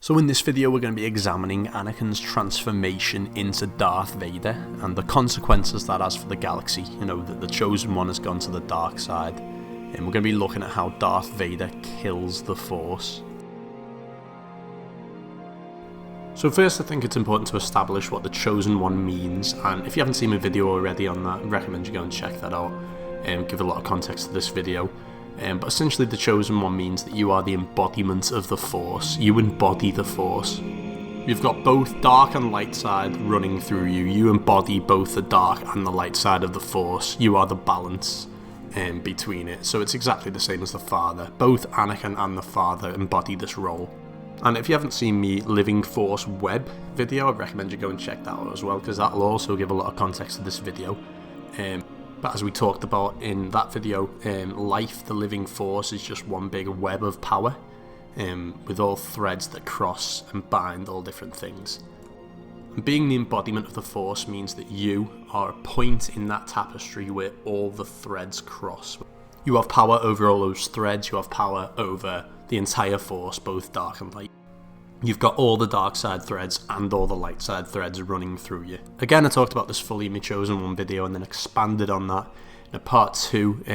So in this video we're going to be examining Anakin's transformation into Darth Vader and the consequences that has for the galaxy. You know, that the Chosen One has gone to the dark side. And we're going to be looking at how Darth Vader kills the Force. So first I think it's important to establish what the Chosen One means, and if you haven't seen my video already on that, I recommend you go and check that out and give a lot of context to this video. But essentially the Chosen One means that you are the embodiment of the Force. You embody the Force. You've got both dark and light side running through you. You embody both the dark and the light side of the Force. You are the balance between it. So it's exactly the same as the Father. Both Anakin and the Father embody this role. And if you haven't seen me Living Force Web video, I recommend you go and check that out as well, because that'll also give a lot of context to this video. But as we talked about in that video, life, the living force, is just one big web of power, with all threads that cross and bind all different things. And being the embodiment of the Force means that you are a point in that tapestry where all the threads cross. You have power over all those threads, you have power over the entire Force, both dark and light. You've got all the dark side threads and all the light side threads running through you. Again, I talked about this fully in my Chosen One video and then expanded on that in a part 2,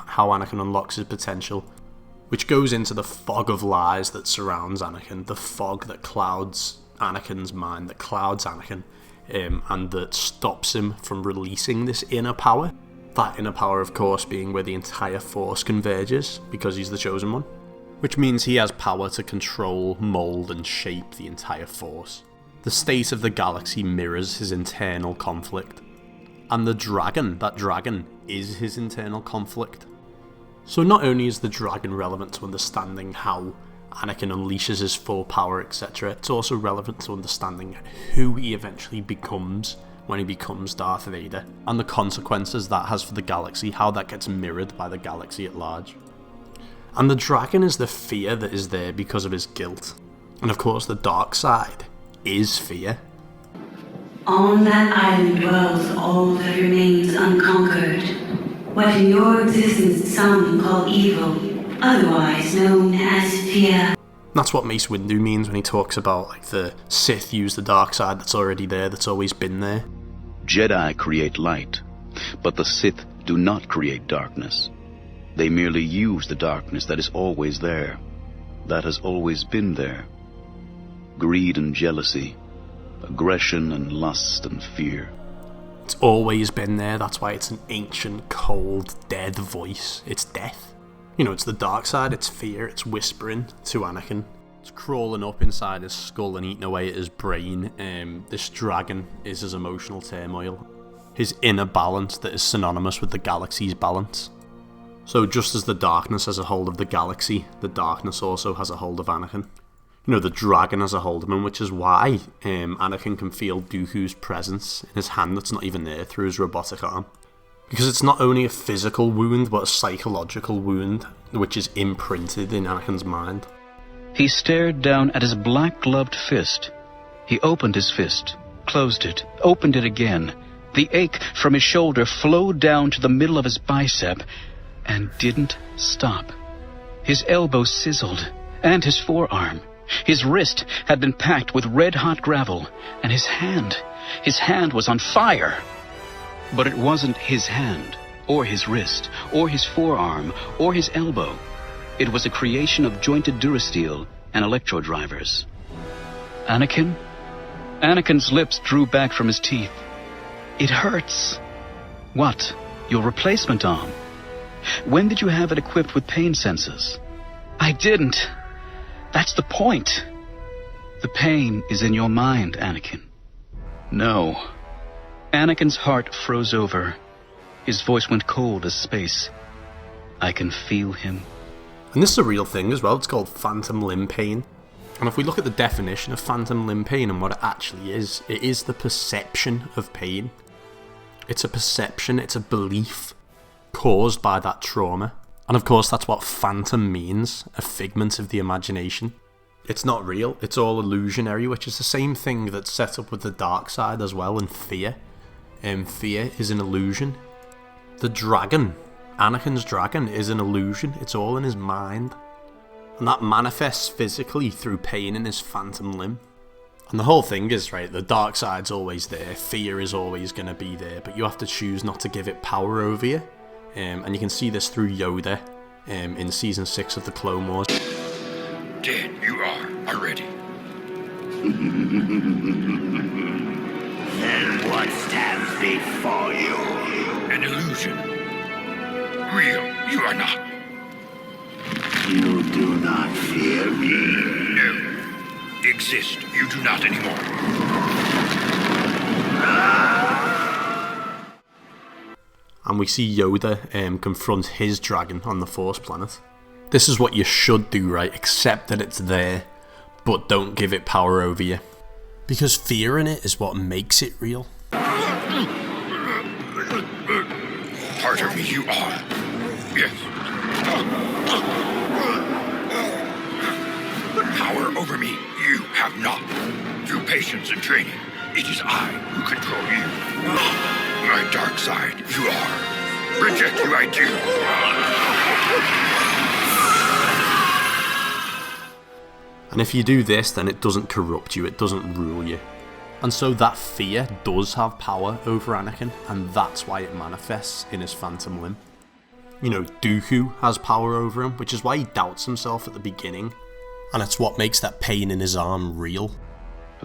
how Anakin unlocks his potential, which goes into the fog of lies that surrounds Anakin, the fog that clouds Anakin's mind, that clouds Anakin, and that stops him from releasing this inner power. That inner power, of course, being where the entire Force converges, because he's the Chosen One. Which means he has power to control, mould and shape the entire Force. The state of the galaxy mirrors his internal conflict. And the dragon, that dragon, is his internal conflict. So not only is the dragon relevant to understanding how Anakin unleashes his full power, etc., it's also relevant to understanding who he eventually becomes when he becomes Darth Vader, and the consequences that has for the galaxy, how that gets mirrored by the galaxy at large. And the dragon is the fear that is there because of his guilt. And of course the dark side is fear. On that island dwells all that remains unconquered. What in your existence some call evil, otherwise known as fear. That's what Mace Windu means when he talks about like the Sith use the dark side that's already there, that's always been there. Jedi create light, but the Sith do not create darkness. They merely use the darkness that is always there, that has always been there. Greed and jealousy, aggression and lust and fear. It's always been there, that's why it's an ancient, cold, dead voice. It's death. You know, it's the dark side, it's fear, it's whispering to Anakin. It's crawling up inside his skull and eating away at his brain. This dragon is his emotional turmoil, his inner balance that is synonymous with the galaxy's balance. So just as the darkness has a hold of the galaxy, the darkness also has a hold of Anakin. You know, the dragon has a hold of him, which is why Anakin can feel Dooku's presence in his hand that's not even there through his robotic arm. Because it's not only a physical wound, but a psychological wound, which is imprinted in Anakin's mind. He stared down at his black-gloved fist. He opened his fist, closed it, opened it again. The ache from his shoulder flowed down to the middle of his bicep, and didn't stop. His elbow sizzled, and his forearm. His wrist had been packed with red-hot gravel, and his hand was on fire. But it wasn't his hand, or his wrist, or his forearm, or his elbow. It was a creation of jointed durasteel and electro-drivers. Anakin's lips drew back from his teeth. It hurts. What? Your replacement arm? When did you have it equipped with pain sensors? I didn't. That's the point. The pain is in your mind, Anakin. No. Anakin's heart froze over. His voice went cold as space. I can feel him. And this is a real thing as well. It's called phantom limb pain. And if we look at the definition of phantom limb pain and what it actually is, it is the perception of pain. It's a perception, it's a belief caused by that trauma. And of course that's what phantom means, a figment of the imagination. It's not real, it's all illusionary, which is the same thing that's set up with the dark side as well, and fear. Fear is an illusion. The dragon, Anakin's dragon, is an illusion, it's all in his mind. And that manifests physically through pain in his phantom limb. And the whole thing is, right, the dark side's always there, fear is always going to be there, but you have to choose not to give it power over you. And you can see this through Yoda in Season 6 of the Clone Wars. Dead you are already. And what stands before you? An illusion. Real you are not. You do not fear me. No. Exist you do not anymore. And we see Yoda confront his dragon on the Force planet. This is what you should do, right? Accept that it's there, but don't give it power over you. Because fear in it is what makes it real. Part of me you are. Yes. Power over me you have not. Through patience and training, it is I who control you. My dark side you are. Reject you I do. And if you do this, then it doesn't corrupt you, it doesn't rule you. And so that fear does have power over Anakin, and that's why it manifests in his phantom limb. You know, Dooku has power over him, which is why he doubts himself at the beginning. And it's what makes that pain in his arm real.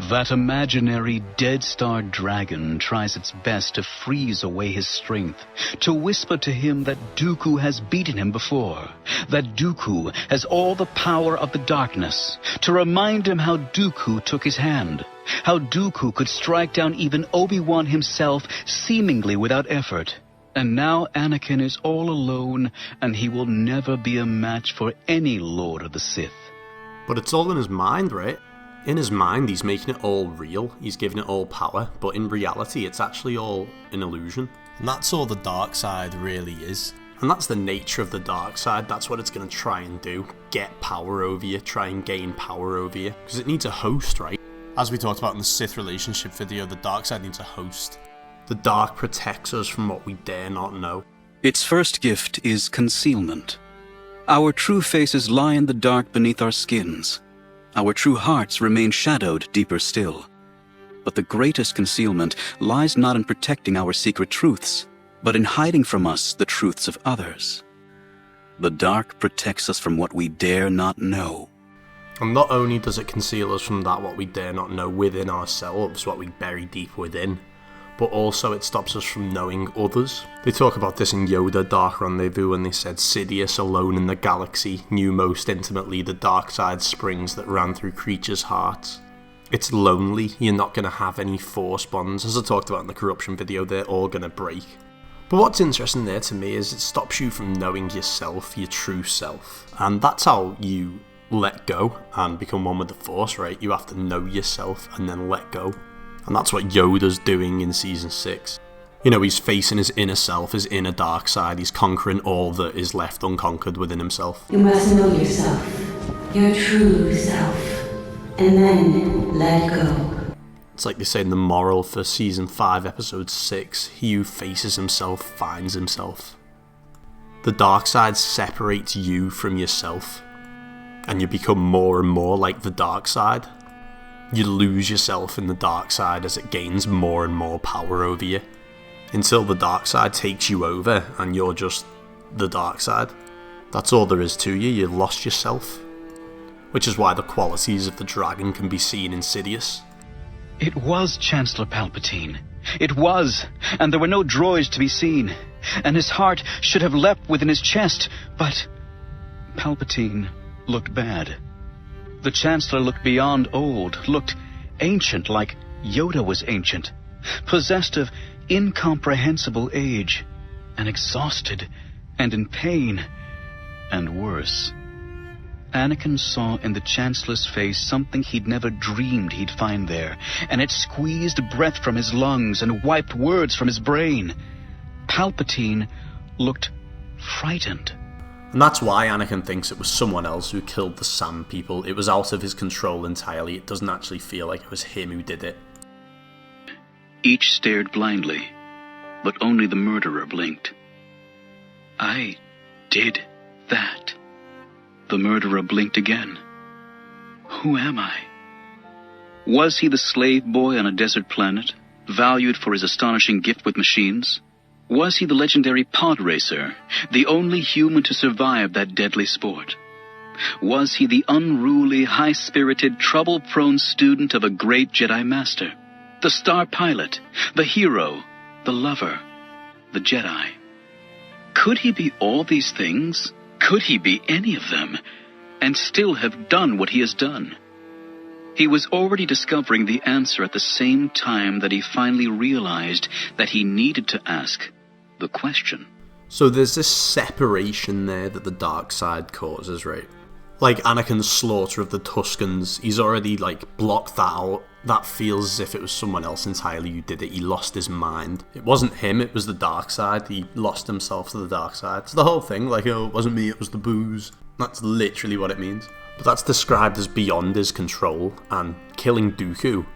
That imaginary Dead Star dragon tries its best to freeze away his strength, to whisper to him that Dooku has beaten him before, that Dooku has all the power of the darkness, to remind him how Dooku took his hand, how Dooku could strike down even Obi-Wan himself seemingly without effort. And now Anakin is all alone, and he will never be a match for any Lord of the Sith. But it's all in his mind, right? In his mind, he's making it all real, he's giving it all power, but in reality, it's actually all an illusion. And that's all the dark side really is. And that's the nature of the dark side, that's what it's going to try and do. Get power over you, try and gain power over you. Because it needs a host, right? As we talked about in the Sith relationship video, the dark side needs a host. The dark protects us from what we dare not know. Its first gift is concealment. Our true faces lie in the dark beneath our skins. Our true hearts remain shadowed deeper still. But the greatest concealment lies not in protecting our secret truths, but in hiding from us the truths of others. The dark protects us from what we dare not know. And not only does it conceal us from that what we dare not know within ourselves, what we bury deep within, but also it stops us from knowing others. They talk about this in Yoda, Dark Rendezvous, when they said Sidious alone in the galaxy knew most intimately the dark side springs that ran through creatures' hearts. It's lonely, you're not going to have any force bonds. As I talked about in the corruption video, they're all going to break. But what's interesting there to me is it stops you from knowing yourself, your true self. And that's how you let go and become one with the Force, right? You have to know yourself and then let go. And that's what Yoda's doing in Season 6. You know, he's facing his inner self, his inner dark side. He's conquering all that is left unconquered within himself. You must know yourself, your true self, and then let go. It's like they say in the moral for Season 5, Episode 6, he who faces himself finds himself. The dark side separates you from yourself, and you become more and more like the dark side. You lose yourself in the dark side as it gains more and more power over you, until the dark side takes you over and you're just the dark side. That's all there is to you, you've lost yourself. Which is why the qualities of the dragon can be seen in Sidious. It was Chancellor Palpatine. It was, and there were no droids to be seen. And his heart should have leapt within his chest, but Palpatine looked bad. The Chancellor looked beyond old, looked ancient like Yoda was ancient, possessed of incomprehensible age, and exhausted, and in pain, and worse. Anakin saw in the Chancellor's face something he'd never dreamed he'd find there, and it squeezed breath from his lungs and wiped words from his brain. Palpatine looked frightened. And that's why Anakin thinks it was someone else who killed the Sand People. It was out of his control entirely. It doesn't actually feel like it was him who did it. Each stared blindly, but only the murderer blinked. I did that. The murderer blinked again. Who am I? Was he the slave boy on a desert planet, valued for his astonishing gift with machines? Was he the legendary pod racer, the only human to survive that deadly sport? Was he the unruly, high-spirited, trouble-prone student of a great Jedi Master? The star pilot, the hero, the lover, the Jedi? Could he be all these things? Could he be any of them, and still have done what he has done? He was already discovering the answer at the same time that he finally realized that he needed to ask the question. So there's this separation there that the dark side causes, right? Like Anakin's slaughter of the Tuskens, he's already blocked that out. That feels as if it was someone else entirely who did it. He lost his mind. It wasn't him, it was the dark side. He lost himself to the dark side. It's the whole thing, oh, it wasn't me, it was the booze. That's literally what it means. But that's described as beyond his control, and killing Dooku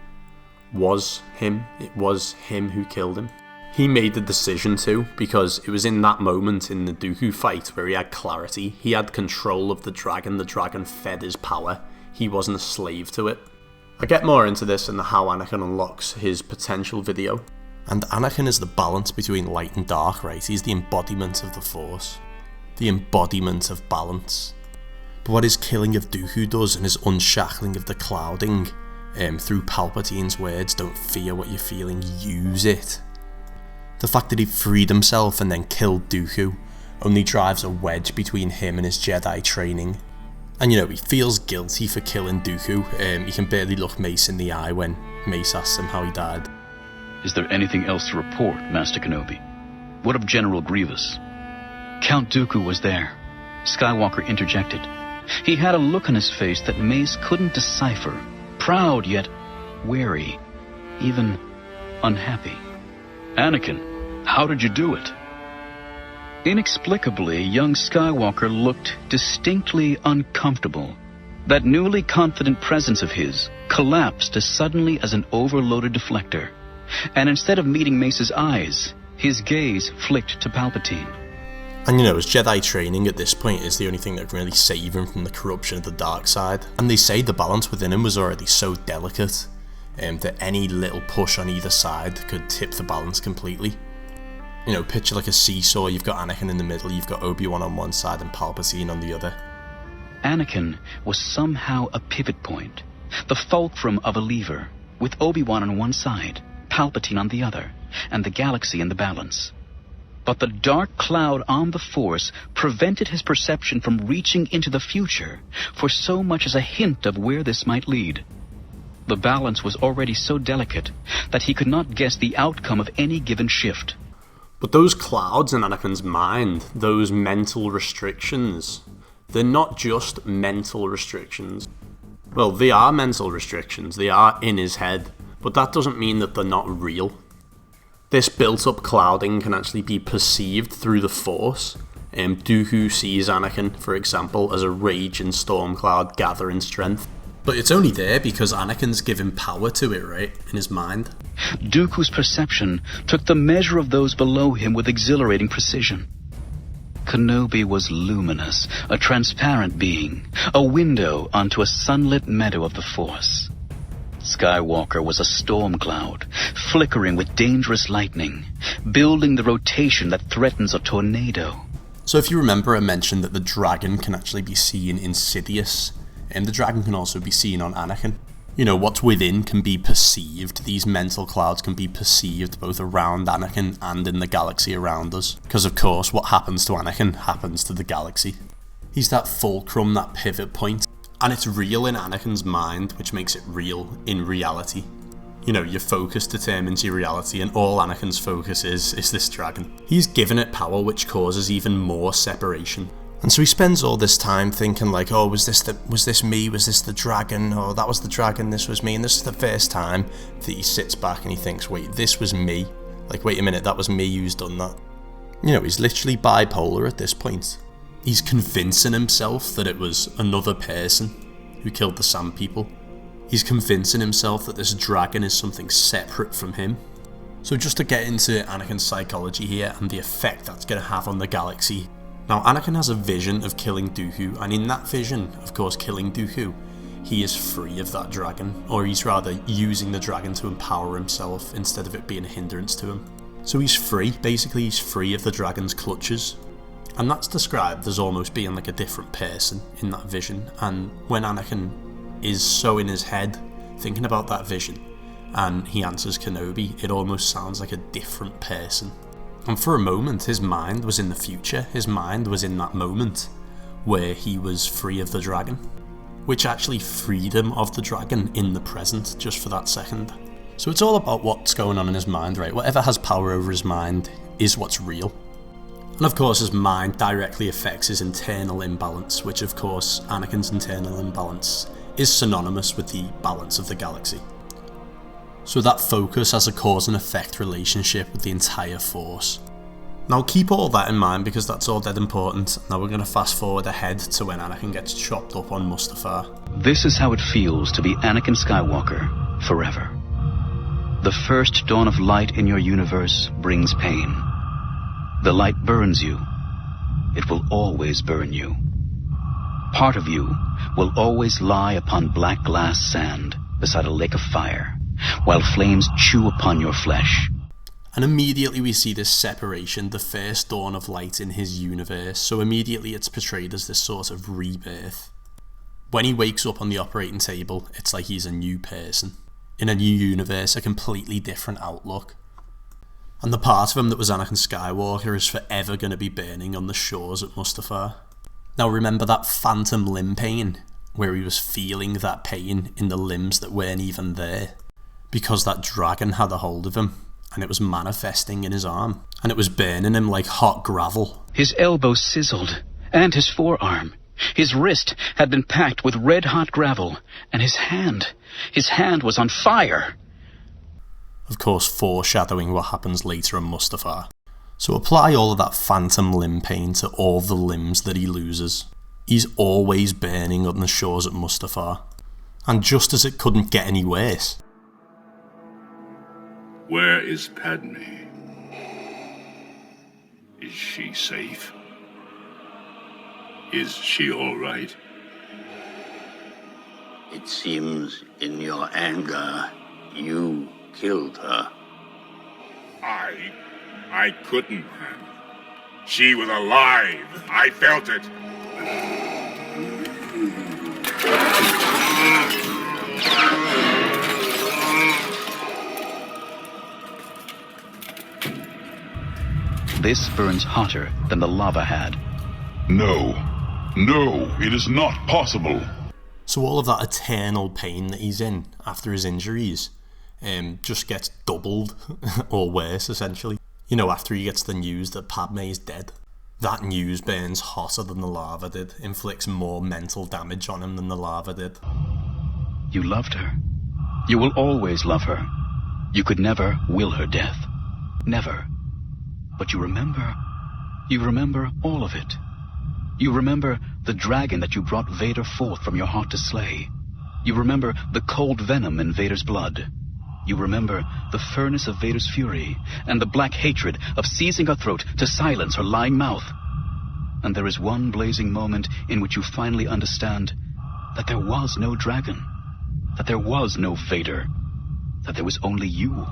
was him. It was him who killed him. He made the decision to, because it was in that moment in the Dooku fight where he had clarity. He had control of the dragon fed his power. He wasn't a slave to it. I get more into this in the How Anakin Unlocks His Potential video. And Anakin is the balance between light and dark, right? He's the embodiment of the Force. The embodiment of balance. But what his killing of Dooku does, and his unshackling of the clouding, through Palpatine's words, don't fear what you're feeling, use it. The fact that he freed himself and then killed Dooku only drives a wedge between him and his Jedi training. And he feels guilty for killing Dooku. He can barely look Mace in the eye when Mace asks him how he died. Is there anything else to report, Master Kenobi? What of General Grievous? Count Dooku was there. Skywalker interjected. He had a look on his face that Mace couldn't decipher. Proud yet wary, even unhappy. Anakin, how did you do it? Inexplicably, young Skywalker looked distinctly uncomfortable. That newly confident presence of his collapsed as suddenly as an overloaded deflector. And instead of meeting Mace's eyes, his gaze flicked to Palpatine. And his Jedi training at this point is the only thing that can really save him from the corruption of the dark side. And they say the balance within him was already so delicate that any little push on either side could tip the balance completely. Picture like a seesaw, you've got Anakin in the middle, you've got Obi-Wan on one side and Palpatine on the other. Anakin was somehow a pivot point, the fulcrum of a lever, with Obi-Wan on one side, Palpatine on the other, and the galaxy in the balance. But the dark cloud on the Force prevented his perception from reaching into the future for so much as a hint of where this might lead. The balance was already so delicate that he could not guess the outcome of any given shift. But those clouds in Anakin's mind, those mental restrictions, they're not just mental restrictions. Well, they are mental restrictions, they are in his head, but that doesn't mean that they're not real. This built-up clouding can actually be perceived through the Force. Dooku sees Anakin, for example, as a raging storm cloud gathering strength. But it's only there because Anakin's given power to it, right, in his mind. Dooku's perception took the measure of those below him with exhilarating precision. Kenobi was luminous, a transparent being, a window onto a sunlit meadow of the Force. Skywalker was a storm cloud, flickering with dangerous lightning, building the rotation that threatens a tornado. So if you remember, I mentioned that the dragon can actually be seen in Sidious, and the dragon can also be seen on Anakin. What's within can be perceived. These mental clouds can be perceived both around Anakin and in the galaxy around us. Because of course, what happens to Anakin happens to the galaxy. He's that fulcrum, that pivot point. And it's real in Anakin's mind, which makes it real in reality. Your focus determines your reality, and all Anakin's focus is this dragon. He's given it power, which causes even more separation. And so he spends all this time thinking oh, was this me? Was this the dragon? Oh, that was the dragon, this was me. And this is the first time that he sits back and he thinks, wait, this was me. Wait a minute, that was me who's done that. He's literally bipolar at this point. He's convincing himself that it was another person who killed the Sand People. He's convincing himself that this dragon is something separate from him. So just to get into Anakin's psychology here and the effect that's going to have on the galaxy, Now Anakin has a vision of killing Dooku, and in that vision, of course killing Dooku, he is free of that dragon, or he's rather using the dragon to empower himself instead of it being a hindrance to him. So he's free, basically he's free of the dragon's clutches. And that's described as almost being like a different person in that vision, and when Anakin is so in his head thinking about that vision and he answers Kenobi, it almost sounds like a different person. And for a moment his mind was in the future, his mind was in that moment where he was free of the dragon, which actually freed him of the dragon in the present just for that second. So it's all about what's going on in his mind, right? Whatever has power over his mind is what's real. And of course his mind directly affects his internal imbalance, which of course Anakin's internal imbalance is synonymous with the balance of the galaxy. So that focus has a cause and effect relationship with the entire Force. Now keep all that in mind because that's all dead important. Now we're going to fast forward ahead to when Anakin gets chopped up on Mustafar. This is how it feels to be Anakin Skywalker forever. The first dawn of light in your universe brings pain. The light burns you. It will always burn you. Part of you will always lie upon black glass sand beside a lake of fire, while flames chew upon your flesh. And immediately we see this separation, the first dawn of light in his universe, so immediately it's portrayed as this sort of rebirth. When he wakes up on the operating table, it's like he's a new person. In a new universe, a completely different outlook. And the part of him that was Anakin Skywalker is forever going to be burning on the shores at Mustafar. Now remember that phantom limb pain, where he was feeling that pain in the limbs that weren't even there, because that dragon had a hold of him, and it was manifesting in his arm, and it was burning him like hot gravel. His elbow sizzled, and his forearm. His wrist had been packed with red-hot gravel, and his hand was on fire. Of course, foreshadowing what happens later on Mustafar. So apply all of that phantom limb pain to all the limbs that he loses. He's always burning on the shores at Mustafar. And just as it couldn't get any worse. Where is Padme? Is she safe? Is she all right? It seems in your anger, you killed her. I couldn't have. She was alive. I felt it. This burns hotter than the lava had. No, it is not possible. So all of that eternal pain that he's in after his injuries just gets doubled, or worse essentially. You know, after he gets the news that Padme is dead. That news burns hotter than the lava did, inflicts more mental damage on him than the lava did. You loved her. You will always love her. You could never will her death. Never. But you remember all of it. You remember the dragon that you brought Vader forth from your heart to slay. You remember the cold venom in Vader's blood. You remember the furnace of Vader's fury and the black hatred of seizing her throat to silence her lying mouth. And there is one blazing moment in which you finally understand that there was no dragon, that there was no Vader, that there was only you,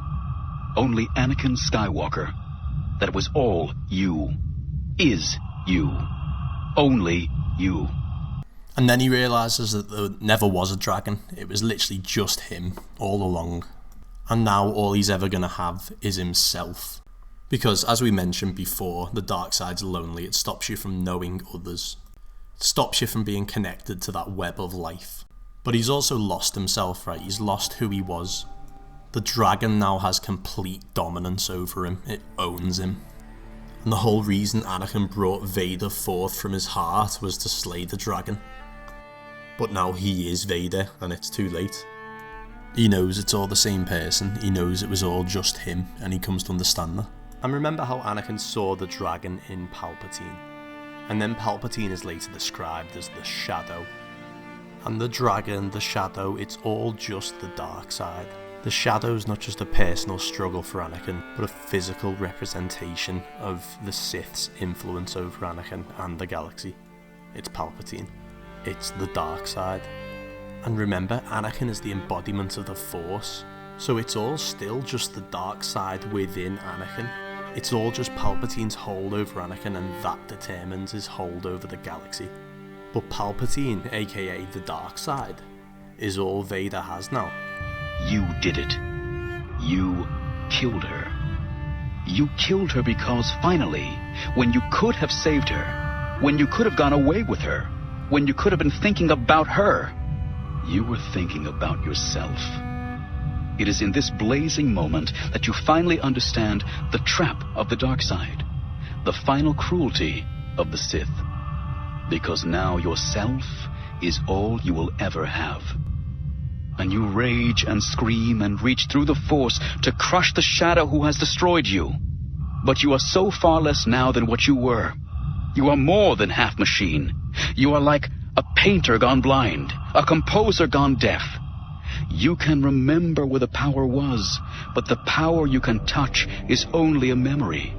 only Anakin Skywalker, that it was all you, is you, only you. And then he realises that there never was a dragon, it was literally just him all along. And now all he's ever going to have is himself. Because, as we mentioned before, the dark side's lonely. It stops you from knowing others. It stops you from being connected to that web of life. But he's also lost himself, right? He's lost who he was. The dragon now has complete dominance over him. It owns him. And the whole reason Anakin brought Vader forth from his heart was to slay the dragon. But now he is Vader, and it's too late. He knows it's all the same person, he knows it was all just him, and he comes to understand that. And remember how Anakin saw the dragon in Palpatine. And then Palpatine is later described as the Shadow. And the dragon, the Shadow, it's all just the dark side. The shadow's not just a personal struggle for Anakin, but a physical representation of the Sith's influence over Anakin and the galaxy. It's Palpatine. It's the dark side. And remember, Anakin is the embodiment of the Force, so it's all still just the dark side within Anakin. It's all just Palpatine's hold over Anakin, and that determines his hold over the galaxy. But Palpatine, aka the dark side, is all Vader has now. You did it. You killed her. You killed her because finally, when you could have saved her, when you could have gone away with her, when you could have been thinking about her, you were thinking about yourself. It is in this blazing moment that you finally understand the trap of the dark side, the final cruelty of the Sith. Because now yourself is all you will ever have. And you rage and scream and reach through the Force to crush the shadow who has destroyed you. But you are so far less now than what you were. You are more than half machine. You are like a painter gone blind, a composer gone deaf. You can remember where the power was, but the power you can touch is only a memory.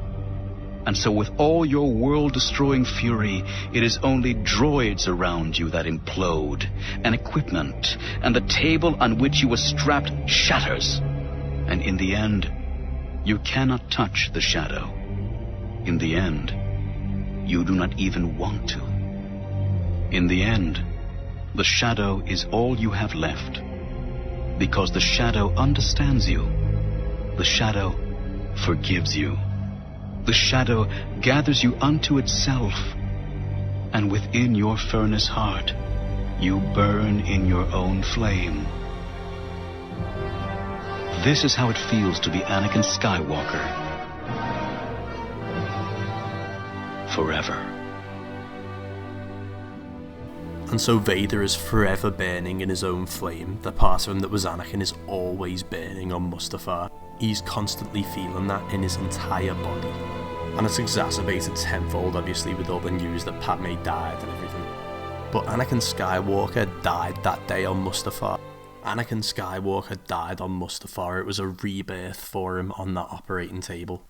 And so with all your world-destroying fury, it is only droids around you that implode, and equipment, and the table on which you were strapped shatters. And in the end, you cannot touch the shadow. In the end, you do not even want to. In the end, the shadow is all you have left. Because the shadow understands you. The shadow forgives you. The shadow gathers you unto itself, and within your furnace heart, you burn in your own flame. This is how it feels to be Anakin Skywalker. Forever. And so Vader is forever burning in his own flame. The part of him that was Anakin is always burning on Mustafar. He's constantly feeling that in his entire body. And it's exacerbated tenfold, obviously, with all the news that Padme died and everything. But Anakin Skywalker died that day on Mustafar. Anakin Skywalker died on Mustafar. It was a rebirth for him on that operating table.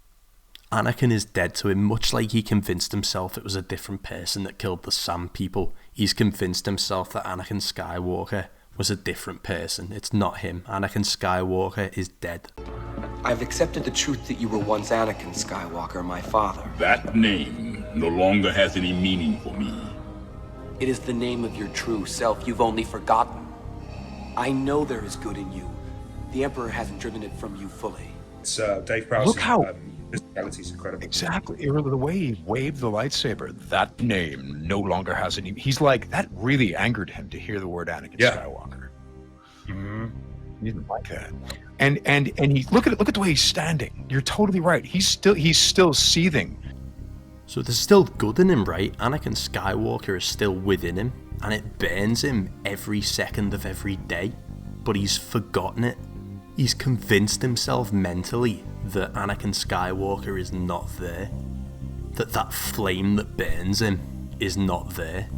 Anakin is dead to him, much like he convinced himself it was a different person that killed the Sand people. He's convinced himself that Anakin Skywalker was a different person. It's not him. Anakin Skywalker is dead. I've accepted the truth that you were once Anakin Skywalker, my father. That name no longer has any meaning for me. It is the name of your true self you've only forgotten. I know there is good in you. The Emperor hasn't driven it from you fully. It's Dave Prowse. Look how physicality's incredible. Exactly. The way he waved the lightsaber, that name no longer has any. He's like, that really angered him to hear the word Anakin Skywalker. Mm-hmm. He didn't like that. And he look at the way he's standing. You're totally right. He's still seething. So there's still good in him, right? Anakin Skywalker is still within him, and it burns him every second of every day. But he's forgotten it. He's convinced himself mentally that Anakin Skywalker is not there. That flame that burns him is not there.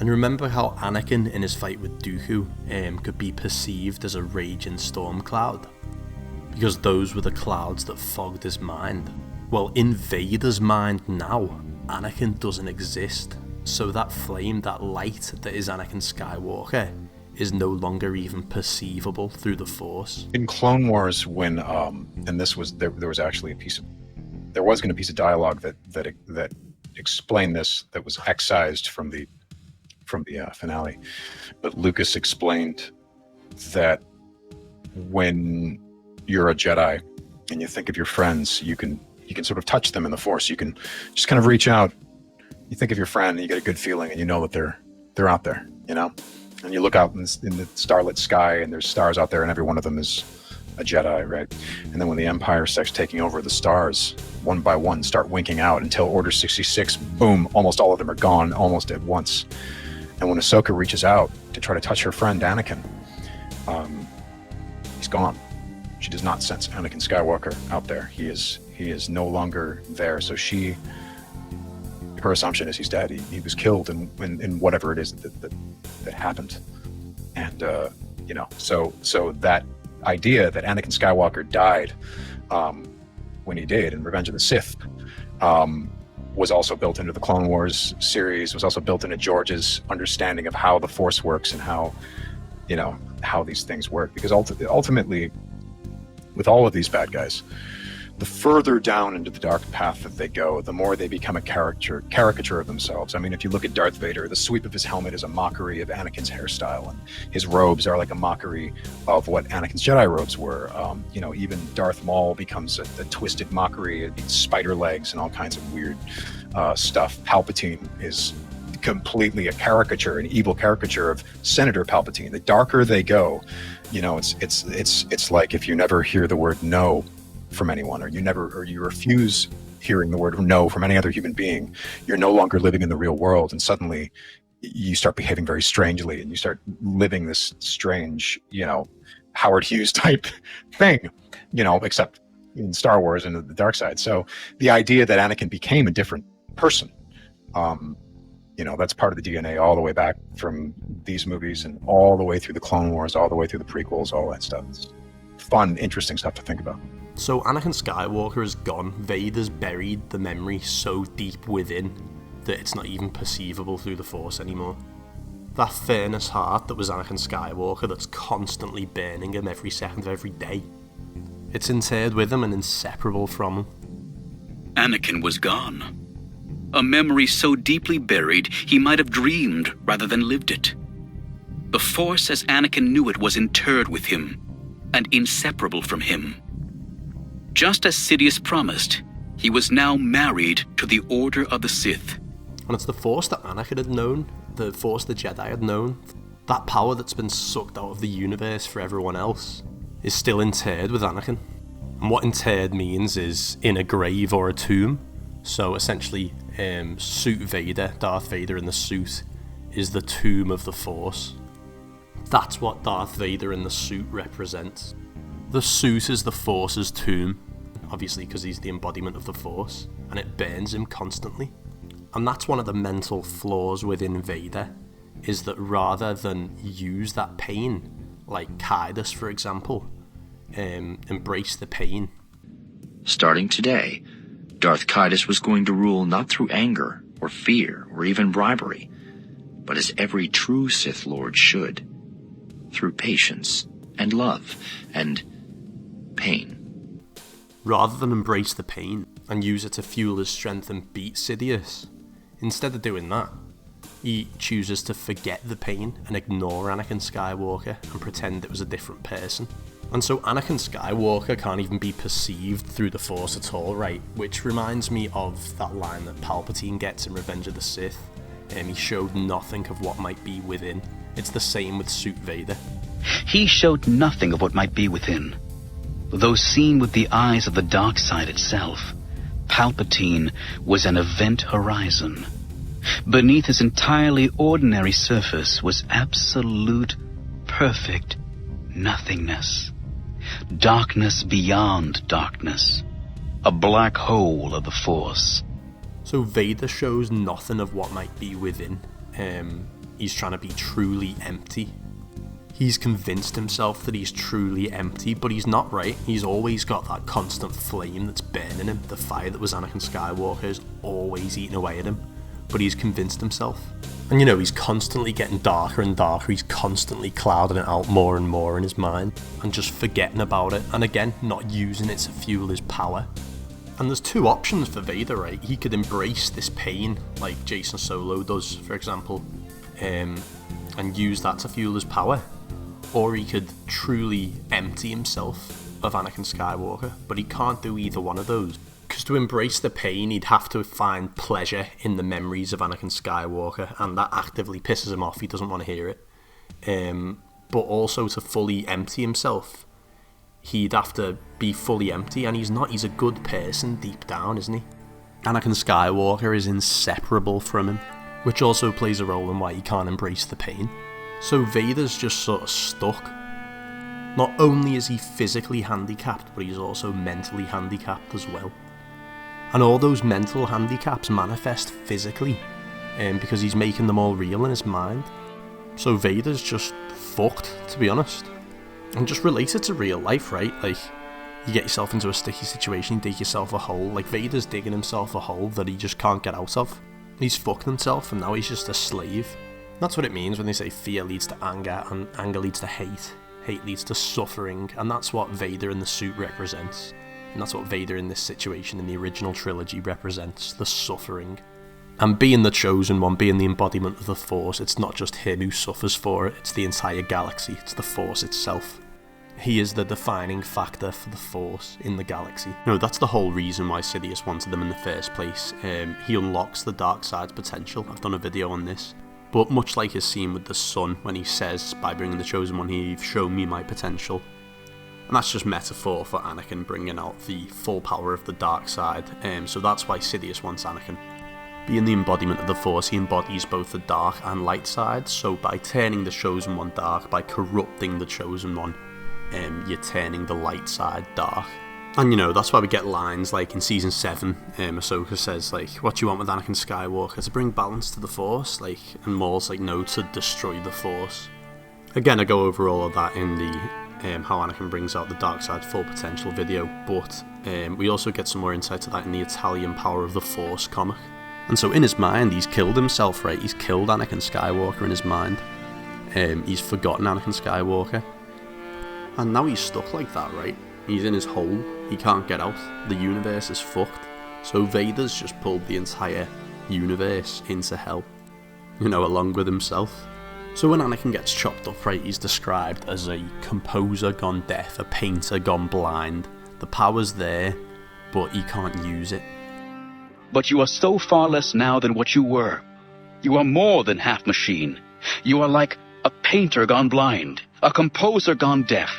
And remember how Anakin in his fight with Dooku could be perceived as a raging storm cloud? Because those were the clouds that fogged his mind. Well, in Vader's mind now, Anakin doesn't exist. So that flame, that light that is Anakin Skywalker, is no longer even perceivable through the Force. In Clone Wars, when and this was there was actually a piece of dialogue that explained this, that was excised from the finale, but Lucas explained that when you're a Jedi and you think of your friends, you can sort of touch them in the Force. You can just kind of reach out. You think of your friend and you get a good feeling, and you know that they're out there, you know. And you look out in the starlit sky, and there's stars out there, and every one of them is a Jedi, right? And then when the Empire starts taking over, the stars, one by one, start winking out until Order 66, boom, almost all of them are gone almost at once. And when Ahsoka reaches out to try to touch her friend Anakin, he's gone. She does not sense Anakin Skywalker out there. He is no longer there. So her assumption is he's dead. He was killed in whatever it is that happened. And so that idea that Anakin Skywalker died when he did in Revenge of the Sith was also built into the Clone Wars series, was also built into George's understanding of how the Force works and how these things work. Because ultimately, with all of these bad guys, the further down into the dark path that they go, the more they become a caricature of themselves. I mean, if you look at Darth Vader, the sweep of his helmet is a mockery of Anakin's hairstyle, and his robes are like a mockery of what Anakin's Jedi robes were. Even Darth Maul becomes a twisted mockery. It means spider legs and all kinds of weird stuff. Palpatine is completely a caricature, an evil caricature of Senator Palpatine. The darker they go, it's like if you never hear the word no from anyone, or you refuse hearing the word no from any other human being, you're no longer living in the real world, and suddenly you start behaving very strangely, and you start living this strange, Howard Hughes type thing, except in Star Wars and the dark side. So the idea that Anakin became a different person, that's part of the DNA all the way back from these movies and all the way through the Clone Wars, all the way through the prequels, all that stuff. It's fun, interesting stuff to think about. So Anakin Skywalker is gone. Vader's buried the memory so deep within that it's not even perceivable through the Force anymore. That fairness heart that was Anakin Skywalker that's constantly burning him every second of every day. It's interred with him and inseparable from him. Anakin was gone. A memory so deeply buried he might have dreamed rather than lived it. The Force as Anakin knew it was interred with him and inseparable from him. Just as Sidious promised, he was now married to the Order of the Sith. And it's the Force that Anakin had known, the Force the Jedi had known. That power that's been sucked out of the universe for everyone else is still interred with Anakin. And what interred means is in a grave or a tomb. So essentially, Suit Vader, Darth Vader in the suit, is the tomb of the Force. That's what Darth Vader in the suit represents. The suit is the Force's tomb, obviously because he's the embodiment of the Force, and it burns him constantly. And that's one of the mental flaws within Vader, is that rather than use that pain, like Kaidos for example, embrace the pain. Starting today, Darth Kaidos was going to rule not through anger or fear or even bribery, but as every true Sith Lord should, through patience and love and pain. Rather than embrace the pain and use it to fuel his strength and beat Sidious, instead of doing that, he chooses to forget the pain and ignore Anakin Skywalker and pretend it was a different person. And so Anakin Skywalker can't even be perceived through the Force at all, right? Which reminds me of that line that Palpatine gets in Revenge of the Sith. He showed nothing of what might be within. It's the same with Suit Vader. He showed nothing of what might be within. Though seen with the eyes of the dark side itself, Palpatine was an event horizon. Beneath his entirely ordinary surface was absolute, perfect nothingness. Darkness beyond darkness. A black hole of the Force. So Vader shows nothing of what might be within. He's trying to be truly empty. He's convinced himself that he's truly empty, but he's not, right? He's always got that constant flame that's burning him. The fire that was Anakin Skywalker is always eating away at him, but he's convinced himself. And he's constantly getting darker and darker. He's constantly clouding it out more and more in his mind and just forgetting about it. And again, not using it to fuel his power. And there's two options for Vader, right? He could embrace this pain, like Jason Solo does, for example, and use that to fuel his power. Or he could truly empty himself of Anakin Skywalker, but he can't do either one of those. Because to embrace the pain, he'd have to find pleasure in the memories of Anakin Skywalker, and that actively pisses him off. He doesn't want to hear it. But also to fully empty himself, he'd have to be fully empty, and he's not. He's a good person deep down, isn't he? Anakin Skywalker is inseparable from him, which also plays a role in why he can't embrace the pain. So Vader's just sort of stuck. Not only is he physically handicapped, but he's also mentally handicapped as well. And all those mental handicaps manifest physically, because he's making them all real in his mind. So Vader's just fucked, to be honest. And just relate it to real life, right? Like, you get yourself into a sticky situation, you dig yourself a hole. Like, Vader's digging himself a hole that he just can't get out of. He's fucked himself, and now he's just a slave. That's what it means when they say fear leads to anger, and anger leads to hate. Hate leads to suffering, and that's what Vader in the suit represents. And that's what Vader in this situation in the original trilogy represents, the suffering. And being the chosen one, being the embodiment of the Force, it's not just him who suffers for it, it's the entire galaxy, it's the Force itself. He is the defining factor for the Force in the galaxy. No, that's the whole reason why Sidious wanted them in the first place. He unlocks the dark side's potential. I've done a video on this. But much like his scene with the sun, when he says, by bringing the Chosen One, you've shown me my potential. And that's just metaphor for Anakin bringing out the full power of the dark side. So that's why Sidious wants Anakin. Being the embodiment of the Force, he embodies both the dark and light side. So by turning the Chosen One dark, by corrupting the Chosen One, you're turning the light side dark. And you know, that's why we get lines like in Season 7, Ahsoka says, like, what do you want with Anakin Skywalker? To bring balance to the Force? Like, and Maul's like, no, to destroy the Force. Again, I go over all of that in the how Anakin brings out the dark side full potential video, but we also get some more insight to that in the Italian Power of the Force comic. And so in his mind, he's killed himself, right? He's killed Anakin Skywalker in his mind. He's forgotten Anakin Skywalker. And now he's stuck like that, right? He's in his hole, he can't get out, the universe is fucked. So Vader's just pulled the entire universe into hell, you know, along with himself. So when Anakin gets chopped up, right, he's described as a composer gone deaf, a painter gone blind. The power's there, but he can't use it. But you are so far less now than what you were. You are more than half machine. You are like a painter gone blind, a composer gone deaf.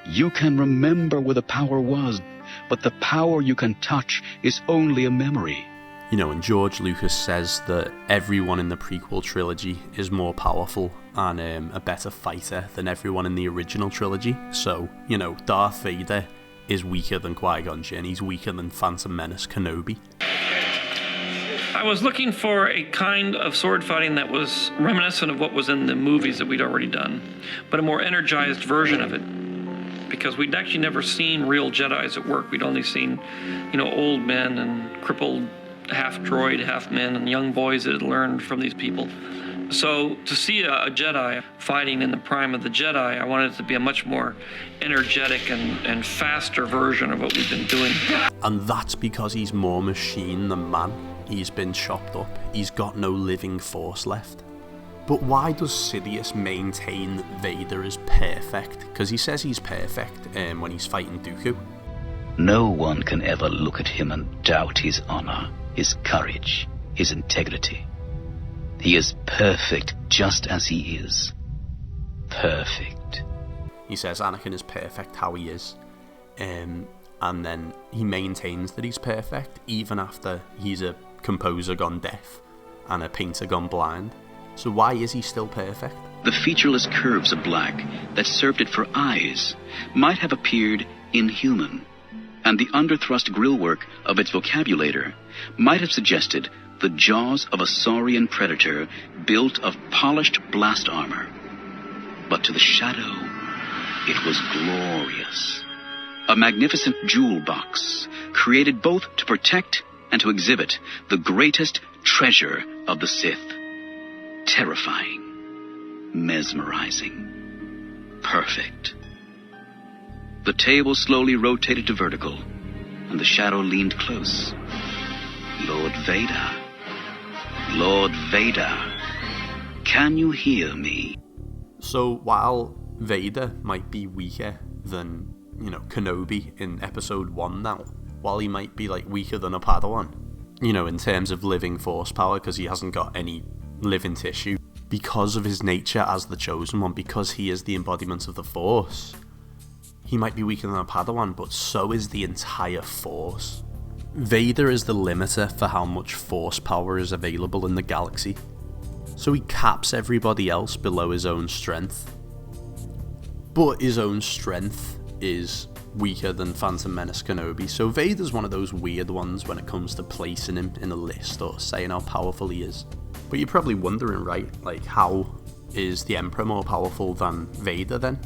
You can remember where the power was, but the power you can touch is only a memory. You know, and George Lucas says that everyone in the prequel trilogy is more powerful and a better fighter than everyone in the original trilogy. So, you know, Darth Vader is weaker than Qui-Gon Jinn, he's weaker than Phantom Menace Kenobi. I was looking for a kind of sword fighting that was reminiscent of what was in the movies that we'd already done, but a more energized version of it. Because we'd actually never seen real Jedis at work. We'd only seen, you know, old men and crippled half droid, half men, and young boys that had learned from these people. So to see a Jedi fighting in the prime of the Jedi, I wanted it to be a much more energetic and faster version of what we've been doing. And that's because he's more machine than man. He's been chopped up. He's got no living force left. But why does Sidious maintain that Vader is perfect? Because he says he's perfect when he's fighting Dooku. No one can ever look at him and doubt his honor, his courage, his integrity. He is perfect just as he is. Perfect. He says Anakin is perfect how he is. And then he maintains that he's perfect even after he's a composer gone deaf and a painter gone blind. So why is he still perfect? The featureless curves of black that served it for eyes might have appeared inhuman, and the underthrust grillwork of its vocabulator might have suggested the jaws of a saurian predator built of polished blast armor. But to the shadow, it was glorious. A magnificent jewel box, created both to protect and to exhibit the greatest treasure of the Sith. Terrifying, mesmerizing, perfect. The table slowly rotated to vertical, and the shadow leaned close. Lord Vader. Lord Vader. Can you hear me? So while Vader might be weaker than, you know, Kenobi in Episode 1 now, while he might be, like, weaker than a Padawan, you know, in terms of living force power, because he hasn't got any living tissue, because of his nature as the Chosen One, because he is the embodiment of the Force, he might be weaker than a Padawan, but so is the entire Force. Vader is the limiter for how much Force power is available in the galaxy, so he caps everybody else below his own strength. But his own strength is weaker than Phantom Menace Kenobi, so Vader's one of those weird ones when it comes to placing him in a list or saying how powerful he is. But you're probably wondering, right, like, how is the Emperor more powerful than Vader then?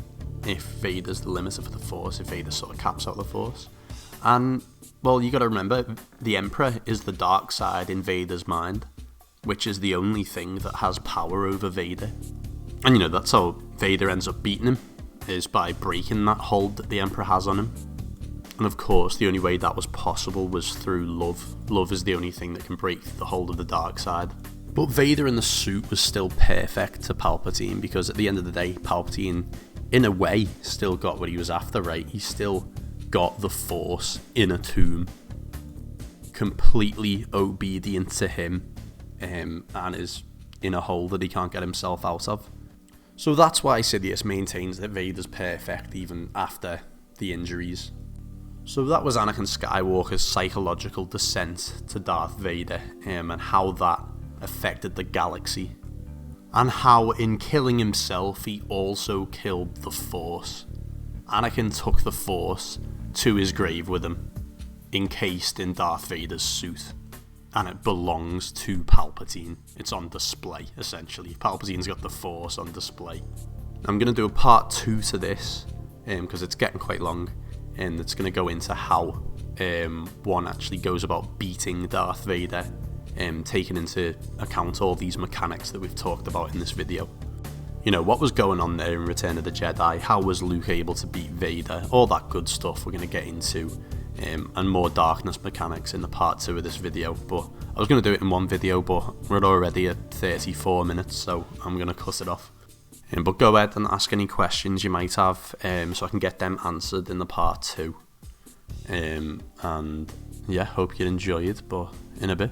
if Vader's the limiter for the Force, if Vader sort of caps out the Force. And, well, you gotta remember, the Emperor is the dark side in Vader's mind, which is the only thing that has power over Vader. And, you know, that's how Vader ends up beating him, is by breaking that hold that the Emperor has on him. And of course, the only way that was possible was through love. Love is the only thing that can break the hold of the dark side. But Vader in the suit was still perfect to Palpatine, because at the end of the day, Palpatine, in a way, still got what he was after, right? He still got the Force in a tomb, completely obedient to him, and is in a hole that he can't get himself out of. So that's why Sidious maintains that Vader's perfect even after the injuries. So that was Anakin Skywalker's psychological descent to Darth Vader, and how that affected the galaxy, and how in killing himself he also killed the Force. Anakin took the Force to his grave with him, encased in Darth Vader's suit, and it belongs to Palpatine. It's on display, essentially. Palpatine's got the Force on display. I'm going to do a part 2 to this, because it's getting quite long, and it's going to go into how one actually goes about beating Darth Vader, taking into account all these mechanics that we've talked about in this video. You know, what was going on there in Return of the Jedi, how was Luke able to beat Vader, all that good stuff we're going to get into, and more darkness mechanics in the part 2 of this video. But I was going to do it in one video, but we're already at 34 minutes, so I'm going to cut it off. But go ahead and ask any questions you might have, so I can get them answered in the part 2. And yeah, hope you enjoy it, but in a bit.